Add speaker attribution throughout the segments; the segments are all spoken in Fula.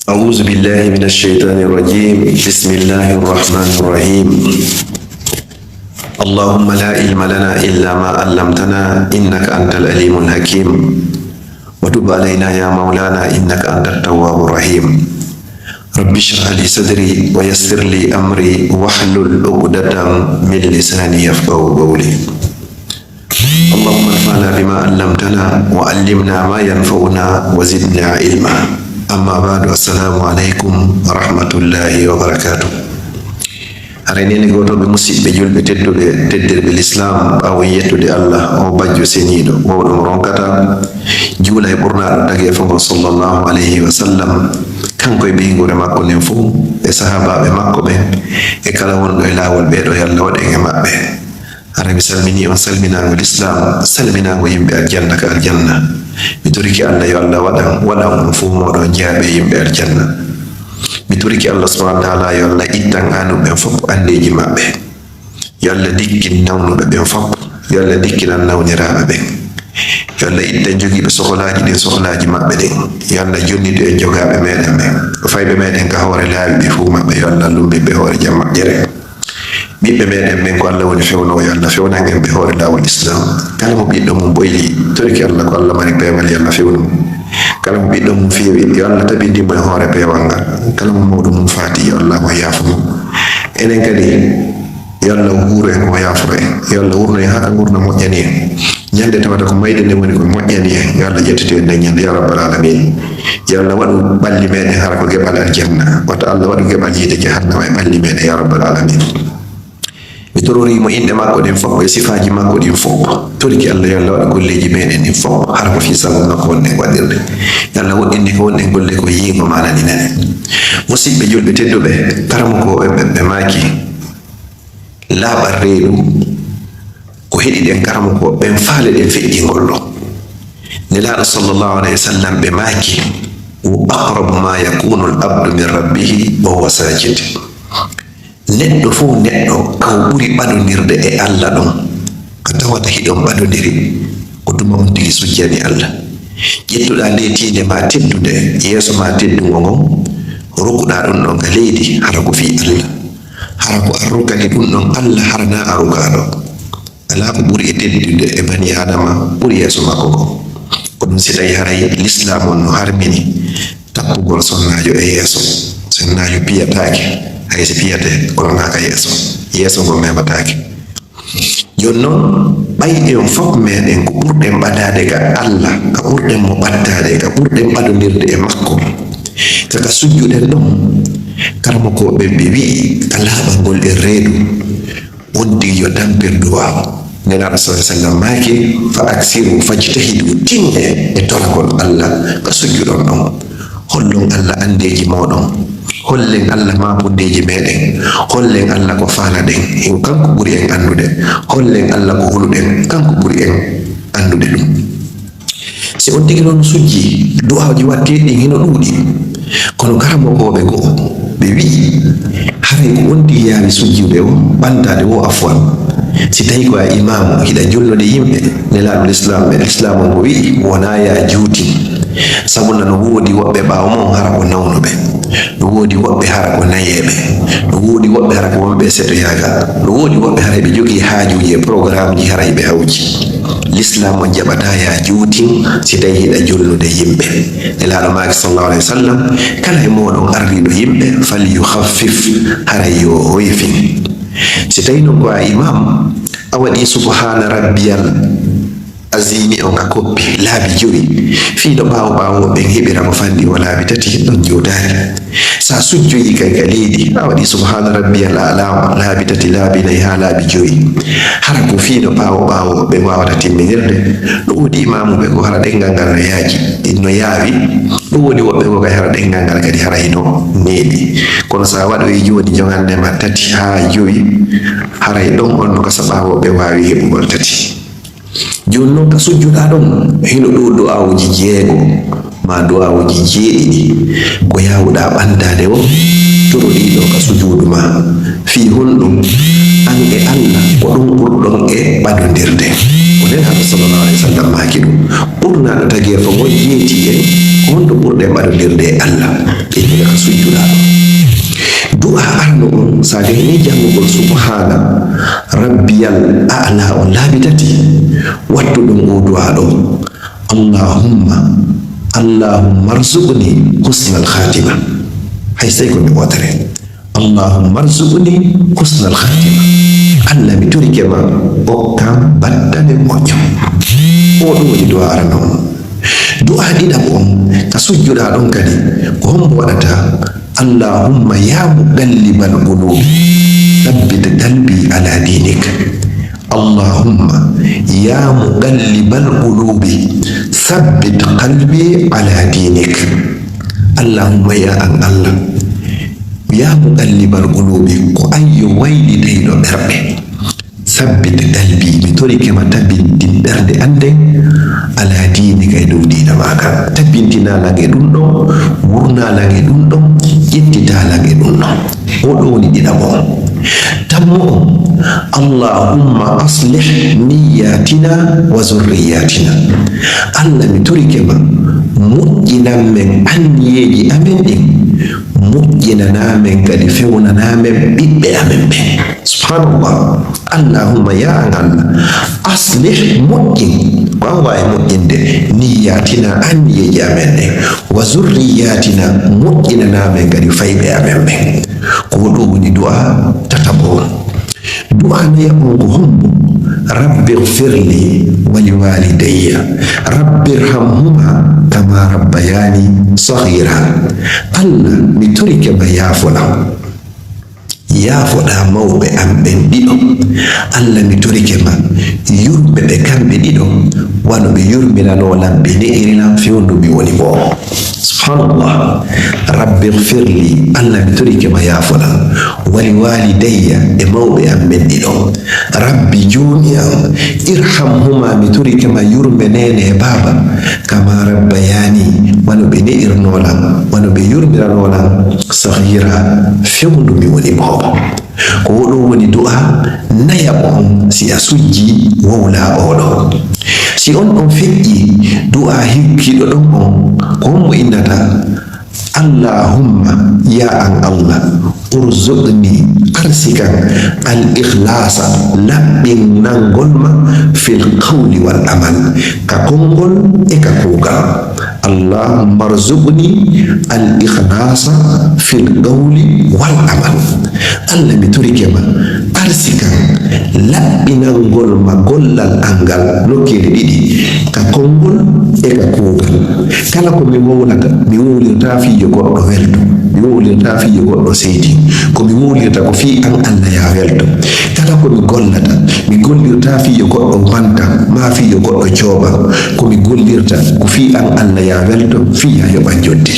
Speaker 1: أعوذ بالله من الشيطان الرجيم. بسم الله الرحمن الرحيم. اللهم لا علم لنا إلا ما علمتنا إنك أنت العليم الحكيم وتب علينا يا مولانا إنك أنت التواب الرحيم. رب اشرح لي صدري ويسر لي أمري واحلل عقدة من لساني يفقهوا قولي. اللهم انفعنا بما علمتنا وعلمنا ما ينفعنا وزدنا علما. أما بعد السلام عليكم ورحمة الله وبركاته. Areneni goto be musibbe julbe tedder be l'islam aw yettude Allah o bajjo senido o dum ronkata juula e burna dage fongo sallallahu alayhi wa sallam kanko e be ngure makko nen fu e sahaba be makko be e kala won do lawol be do yalla wade e mabbe. Arabi salmini on salminago l'islam salminago yimbe aljanna ka aljanna mi turiki Allah yo Allah wadan fu modo jaabe yimbe aljanna. Mi turiki Allah subhanahu wa ta'ala yo Allah ittan anu ben fop andeji mabbe yo Allah dikkin nawnu be ben fop yo Allah dikkin nawniraabe be yo Allah ittan jogi be sohlaaji mabbe den yo Allah jonnide e jogaabe meden be faybe meden ka hore laabi be fu mabbe yo Allah lumbe be hore jamma jere bibbe meden men ko Allah woni fewno yo Allah fewna ngem be hore lawol islam kala mo biddo mum boyli turiki Allah ko Allah mari pewal yo Allah fewno kala mo biddo mum fiwi yo Allah tabindi mo hore pewal kala mo mawdo mum fati yo Allah ko yafumo enen kadi yo Allah wuro en ko yafumo yo Allah wurno en hada ngurna mojjani nyande tawata ko mayde ne woni ko mojjani yo Allah jettete en nyande ya rabbal alamin. Yo Allah wadu balli meden har ko gebal aljanna wata Allah wadu gebal yide jahannama e balli meden ya rabbal alamin. Mi torori mo inde makko den fop e sifaji makko din fop toriki Allah yo Allah wada golleji meden din fop har ko fi sabu makko wonne wadirde yo Allah woddinde ko wonne golle ko yiigo manani nene musibbe julbe teddobe karamo ko be maki labar reedu ko hedi den karamo ko ben faale den feƴƴi gollo nelaɗo sallallahu alayhi wa sallam be maki wa aqrabu ma yakunu al abdu min rabbih wa huwa sajid. Neɗɗo fu neɗɗo kaw ɓuri ɓadondirde e Allah ɗon ko tawata hiɗon ɓadodiri ko tuma on tigi sujjani Allah ƴettuɗa nde tinde ma teddude yeeso ma teddugo ngon rukuɗa ɗum ɗon ka leydi hara ko fi Allah hara ko arrukani ɗum ɗon Allah harana arukaɗo ala ko ɓuri e teddude e bani adama ɓuri yeeso makko ko ɗum si tawi haray l'islam on no harmini tappugol sonnajo e yeeso sonnajo piyatake hay si piyate kono ngaka yeeso ngo mebatake jonno ɓayɗen fof meɗen ko ɓurɗen ɓadade ka Allah ka ɓurɗen mo ɓattade ka ɓurɗen ɓadodirde e makko kaka sujjuɗen ɗon karmo ko ɓe wi'i ka laaɓangol e reedu wondi yo tampir duwa nenaɗo sa sallam maki fa aksiru fajtahidu tinne e torakol Allah ka sujjuɗon ɗon hollon Allah andeji moɗon hollen Allah maɓundeji meɗen hollen Allah ko faala ɗen en kanko ɓuri en andude hollen Allah ko huluɗen kanko ɓuri en andude ɗum. Si on tigi noon sujji du'aji watteɗin hino ɗuuɗi kono karamokoɓe goo ɓe wi'i haray ko wondi yaawi sujjude o ɓantade wo afwan si tawi ko a imamu hiɗa jollode yimɓe nelaɗo l'islam ɓe l'islam o ngo wi'i wona ya juuti sabuna no woodi woɓɓe ɓaawo mon hara ko nawnuɓe no woodi woɓɓe hara ko nayeɓe no woodi woɓɓe hara ko wonɓe setoyaga no woodi woɓɓe hara ɓe jogii haajuji e programme ji hara ɓe hawji l'islam o jaɓata ya juutin si tawi hiɗa jollude yimɓe nelaɗo maki sallallahu alayhi wa sallam kala e moɗon ardiɗo yimɓe fal yuhaffif hara yo hoyfin si tawi no ko a imam a waɗi subhana rabbiyal azimi on a koppi laabi joyi fiiɗo ɓaawo ɓen heɓira mo fandi o laabi tati ɗon jodari sa sujjoyi kay ka leydi a waɗi subhana rabbiyal ala laabi tati laabi nayi ha laabi joyi hara ko fiiɗo ɓaawo ɓe wawata timminirde ɗum wodi imamuɓe ko hara ɗengal ngal no yaaji no yaawi ɗum woni woɓɓe ko kay hara ɗengal ngal kadi hara hino neeɓi kono sa waɗoyi joni jogandema tati ha joyi haray ɗon on no kasa ɓaawoɓe wawi heɓugol tati joni noon ka sujjuɗa ɗon hino ɗo du'awuji jeego ma du'awuji jeeɗiɗi ko yawuɗa ɓandade o toroɗiɗo ka sujudu ma fi honɗum an e Allah ko ɗum ɓurɗon e ɓadodirde ko nden haɗo sallallahu alayhi wa sallam maki ɗum ɓurnaɗo tagi ko ngol yeeti en on do burde maɗodirde Allah ɓe ka sujjuɗaɗo du'a arno on saga ni jangugol subhana rabbiyal a'la on laabi tati wattu ɗum o du'a ɗo allahumma arzuqni husnal khatima hay sai ko mi wotere allahumma arzuqni husnal khatima Allah mi turike ma o kam battane moƴƴo o ɗum woni du'a arno on du'a ɗiɗam on ka sujjuɗa ɗon kadi ko hombo waɗata allahumma ya muqallibal qulubi thabbit qalbi ala dinik allahumma ya muqallibal qulubi thabbit qalbi ala dinik allahumma ya an allah ya muqallibal qulubi ko ayyo wayli deyɗo ɓerɗe thabbit qalbi mi torike ma tabbintin ɓerde ande ala dinika e dow diina maga tabbintinalage ɗum ɗon wurnalage ɗum ɗon ƴettitalage ɗum ɗon o ɗo woni ɗiɗamo on tammo on allahumma aslih niyatina wa zurriyatina allah mi torike ma moƴƴinan men anniyeji amen ɗin moƴƴinanamen kadi fewnanamen ɓiɓɓe amen ɓe subhanallah allahumma ya an allah aslih moƴƴin ko an wawi moƴƴinde niyatina anniyeji amen ɗen wa zurriyatina moƴƴinanamen kadi fayɓe amen ɓen ko ɗo woni du'a tataɓo du'a naya on ko hombo rabbi ighfirli wa liwalidayya rabbi irhamhuma kama rabbayani saghira allah mi torike ma yaafoɗa mawɓe am ɓen ɗiɗo allah mi torike ma yurɓe ɓe kamɓe ɗiɗo wano ɓe yurminanolam ɓe ne'irilam fewndo mi woni boo subhanallah rabbi ighfirli allah mi torike ma yaafoɗam wali walidayya e mawɓe am ɓen ɗiɗo rabbi joomi am irhamhuma mi torike ma yurme nene e baaba kama rabbayani wano ɓe ne'irnolam wano ɓe yurminanolam saghira fewndo mi woni boo ko oɗo woni du'a nayaɓo on si a sujji wowla oɗo si on feƴƴi du'a hikkiɗo ɗon on ko hommo innata allahumma ya an allah urzuqni arsikan al ikhlasa laɓɓinnangol ma fil qawli wal amal ka kongol e ka kuugal allahumma arzuqni al ikhlasa fil qawli wal amal allah mi torike ma arsikan laɓɓinangol ma gollal angal nokkele ɗiɗi ka kongol e ka kuugal kala ko mi wowlata mi wowlirta fiijo goɗɗo welto mi wowlirta fiijo goɗɗo seydi ko mi wowlirta ko fi an allah ya welto kala ko mi gollata mi gollirta fiijo goɗɗo banta ma fiijo goɗɗo cooba ko mi gollirta ko fi an allah ya welto fi ya yoɓan jodde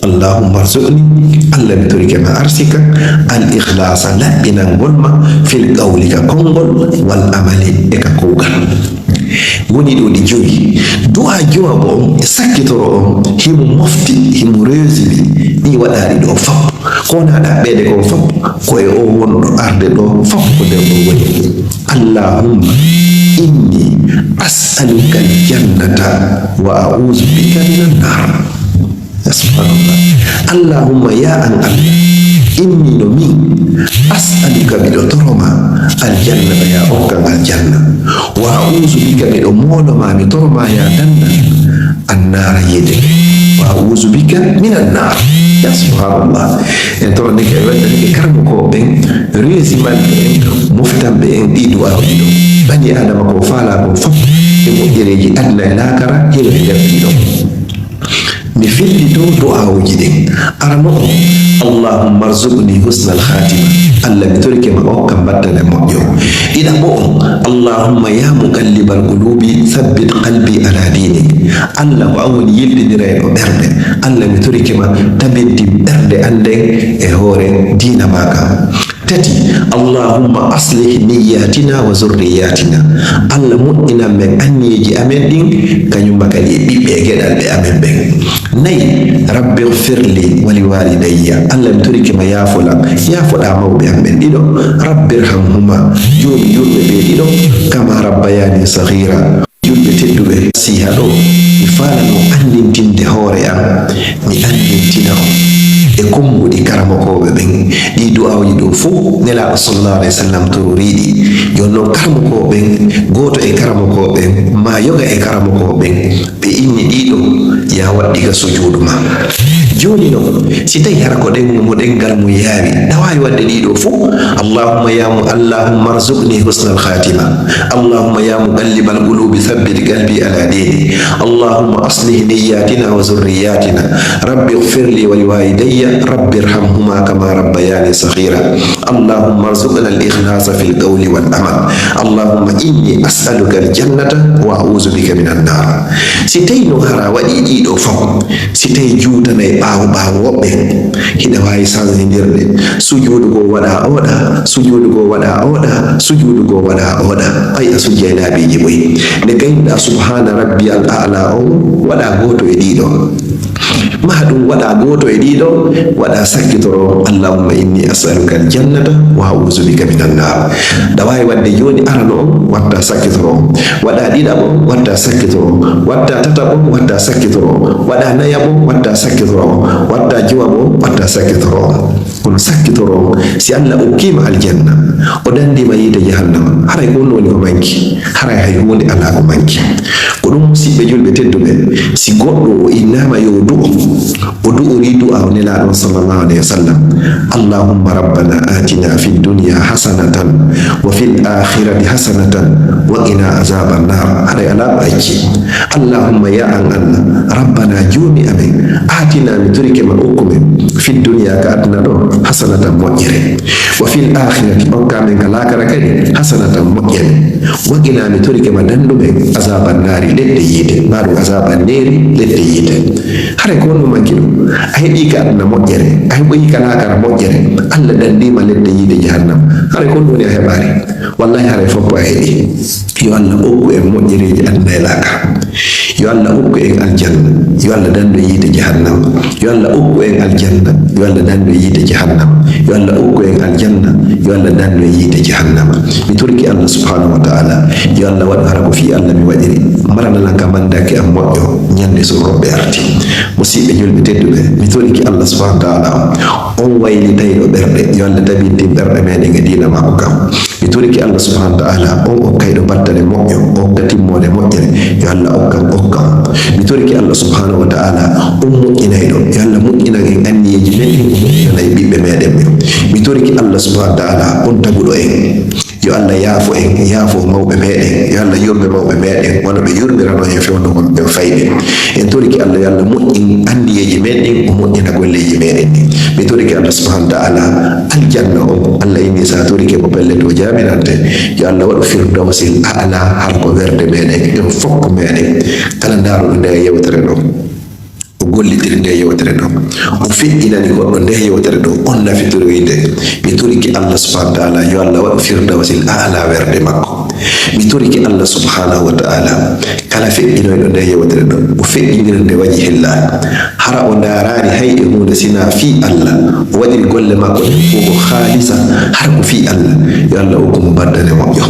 Speaker 1: allahumma arzuqni allah mi torike ma arsika al ikhlasa laɓɓinangol ma fil qawli ka kongol wal amali e ka kuugal woni ɗo ɗi joyi du'a jowa bo on e sakkitoro on himo mofti himo resili ɗi waɗaɗi ɗo fap ko na ɗaɓɓede ko fap koye o wonɗo arde ɗo fap ko nder ɗo woni allahumma inni as'aluka aljannata wa a'udhu bika minan nar subhanallah allahumma ya an allah inni no min as'aluka miɗo toroma aljannata ya okkan aljanna wa a'udhu bika miɗo moloma mi toroma ya danna annara yede wa a'udhu bika minan nar ya subhanallah en to ne ke wanda ne karmo ko ben resiman en muftambe en ɗi du'aji ɗo bani adama ko faala ɗum fof e moƴƴereji allah e lakara heɓe nder ɗiɗo mi fillito du'awuji ɗin arano o allahumma arzuqni husnal khatima allah mi torike ma o kam battane moƴƴo ɗiɗaɓo on allahumma ya muqallibal qulubi thabbit qalbi ala dinik allah ko an woni yilɗinira e ɗo ɓerde allah mi torike ma tabinti ɓerde anden e hoore diina maga tati allahumma aslih niyatina wa zurriyatina allah moƴƴinan men anniyeji amen ɗin kañumma kadi e ɓiɓɓe geɗal ɓe amen ɓen nayi rabbi ighfirli wa liwalidayya allah mi torike ma yaafoɗa mawɓe am ɓen ɗiɗo rabbi irhamhuma joni yurɓe ɓe ɗiɗo kama rabbayani saghira julɓe tedduɓe siha ɗo mi falano andintinde hoore am mi andintina on e kumbuɗi karamokoɓe ɓen ɗi du'awji ɗo fuu nelaɗo sallallahu alayhi wa sallam tororiɗi jon noon karamokoɓen goto e karamokoɓen ma yoga e karamokoɓen ɓe inni ɗiɗo ya waɗɗiga sujudu ma joni noon si tawi hara ko mo ɗengal mo yaawi ɗa wawi wadde ɗiɗo fuu allahumma arzuqni husnal khatima allahumma ya muqallibal qulubi thabbit qalbi ala dini allahumma aslih niyyatina wa zurriyatina rabbi ighfir li wa liwalidayya rabbi irhamhuma kama rabbayani saghira allahumma arzuqna al-ikhlasa fil qawli wal amal allahumma inni as'aluka al-jannata wa a'udhu bika minan nar si tawi no hara waɗi ɗiɗo fof si tawi juutana e ɓaawo woɓɓe hiɗa wawi sansidirde sujudu go waɗa oɗa sujudu go waɗa oɗa sujudu go waɗa oɗa ay a sujja e laabiji ɓoyi nde gaynuɗa subhana rabbi al a'la o waɗa goto e ɗiɗo ma ɗum waɗa goto e ɗiɗo waɗa sakkitoro allahumma inni as'aluka aljannata wa a'udhu bika minan nar ɗa wawi wadde joni arano on watta sakkitoro waɗa ɗiɗaɓo watta sakkitoro watta tataɓo watta sakkitoro waɗa nayaɓo watta sakkitoro watta jowaɓo watta sakkitoro kono sakkitoro si allah okkima aljanna o dandima yiide jahannama haray ko woni ko manki haray hay hunde ala ko manki ko ɗum musidɓe julɓe tedduɓe si goɗɗo o innama yo du'o o du'ori du'a o nelaɗon sallallahu alayhi wa sallam allahumma rabbana atina fi dunya hasanatan wa fil akhirati hasanatan wa qina azaban nar haray ala acci allahumma ya an allah rabbana joni amen atina mi turike ma okkumen fi dunya ka aduna ɗo hasanatan moƴƴere wa fil akhirati okkamen ka lakara kadi hasanatan moƴƴere wa qina mi turike ma dandumen azaban nari ledde yiide mbaɗum azaban neri ledde yiide hare ko wonno manki ɗum a heɓi ka aduna moƴƴere a heɓoyi ka lakara moƴƴere allah dandima ledde yiide jahannam hare ko woni a heɓari wallahi hare foppo a heɓi yo allah okku en moƴƴereji aduna e lakara yo allah okku en aljanna yo allah dando yiide jahannam yo allah okku en aljanna yo allah dando yiide jahannam yo allah okku en aljanna yo allah dando yiide jahannam mi turki allah subhanahu wa ta'ala yo allah waɗu hara ko fi allah mi waɗiri maranalan ka mandake am moƴƴo ñande so roɓɓe arti musidɓe julɓe tedduɓe mi turki allah subhanahu wa ta'ala on waylitayɗo ɓerɗe yo allah tabintin ɓerɗe meɗen e dina makko kam mi turki allah subhanahu wa ta'ala on okkayɗo battane moƴƴo okka timmode moƴƴere yo allah okkam mi turki allah subhanahu wa ta'ala on moƴƴinayɗo yo allah moƴƴinan en anniyeji meɗen moƴƴinana e ɓiɓɓe meɗen ɓe mi turki allah subhanahu wa ta'ala on taguɗo en yo allah yaafo en yaafo mawɓe meɗen yo allah yurɓe mawɓe meɗen wono ɓe yurɓirano hen fewnugo ɓe fayɓe en toriki allah yo allah moƴƴin andiyeji meɗen o moƴƴina golleji meɗen ni mi toriki allah subhanahu wa ta'ala aljanna o allah inni sa torike mo pelle to jaminante yo allah waɗu firdawsil a'la har ko werde meɗen en fokko meɗen kala ndaruɗo nde yewtere ɗo o gollitiri nde yewtere ɗo o feƴƴinani goɗɗo nde yewtere ɗo on nafitoroyde mi turiki allah subhanahu wa ta'ala yo allah waɗu firdawsil a'la werde makko mi turiki allah subhanahu wa ta'ala kala feƴƴinoyɗo nde yewtere ɗo o feƴƴinira nde waɗi hilla hara o ndarani hayɗe hunde sina fi allah o waɗiri golle makko ɗen fof ko haalisa har ko fi allah yo allah okkumo baddane moƴƴo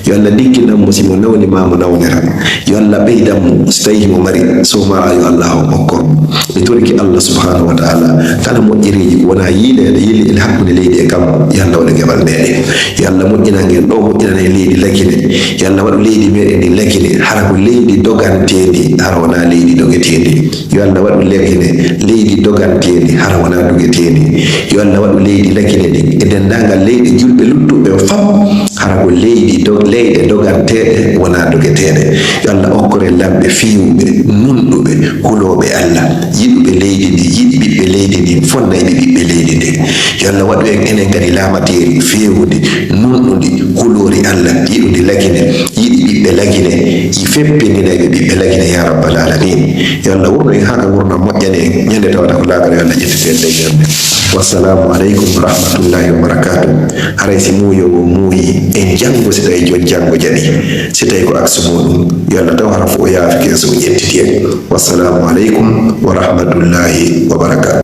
Speaker 1: yo allah dikkinanmo simo nawnima mo nawnira yo allah ɓeydanmo so tawi mo mari so mara yo allah o okkormo mi turiki allah subhanahu wa ta'ala kala moƴƴereji wona yiilede yilli ele hakkude leydi e kam yo allah waɗa geɓal meɗen yo allah moƴƴinan en ɗo moƴƴinan en leydi lakine yo allah waɗu leydi meɗen ndi lakine hara ko leydi dogantendi hara wona leydi dogetendi yo allah waɗu lakine leydi dogantendi hara wona dogetendi yo allah waɗu leydi lakine ɗi e dendagal leyɗe julɓe luttuɓe fam hara ko leyɗe doganteɗe wona dogeteɗe yo allah okkore lamɓe fiwɓe nunɗuɓe huloɓe allah yiɗuɓe leydi ndi yiɗi ɓiɓɓe leydi ndi fonna e ɓiɓɓe leydi ndi yo allah waɗu en enen kadi lamateri fewudi nunɗudi hulori allah yiɗudi lakine yiɗi ɓiɓɓe lakine yi feppininaɓe ɓiɓɓe lakine ya rabbal alamin yo allah wurno en haka wurno moƴƴani en ñande tawata ko lagara yo allah ƴettete leñerde wassalamu aleykum wa rahmatullahi wa barakatuh haray si muuyowo muuyi en janngo si tawi jon janngo jaɓi si tawi ko aksu muɗum yo allah taw hara fo o yaafike so ƴettiti en wassalamu aleykum wa rahmatullahi wa barakatuh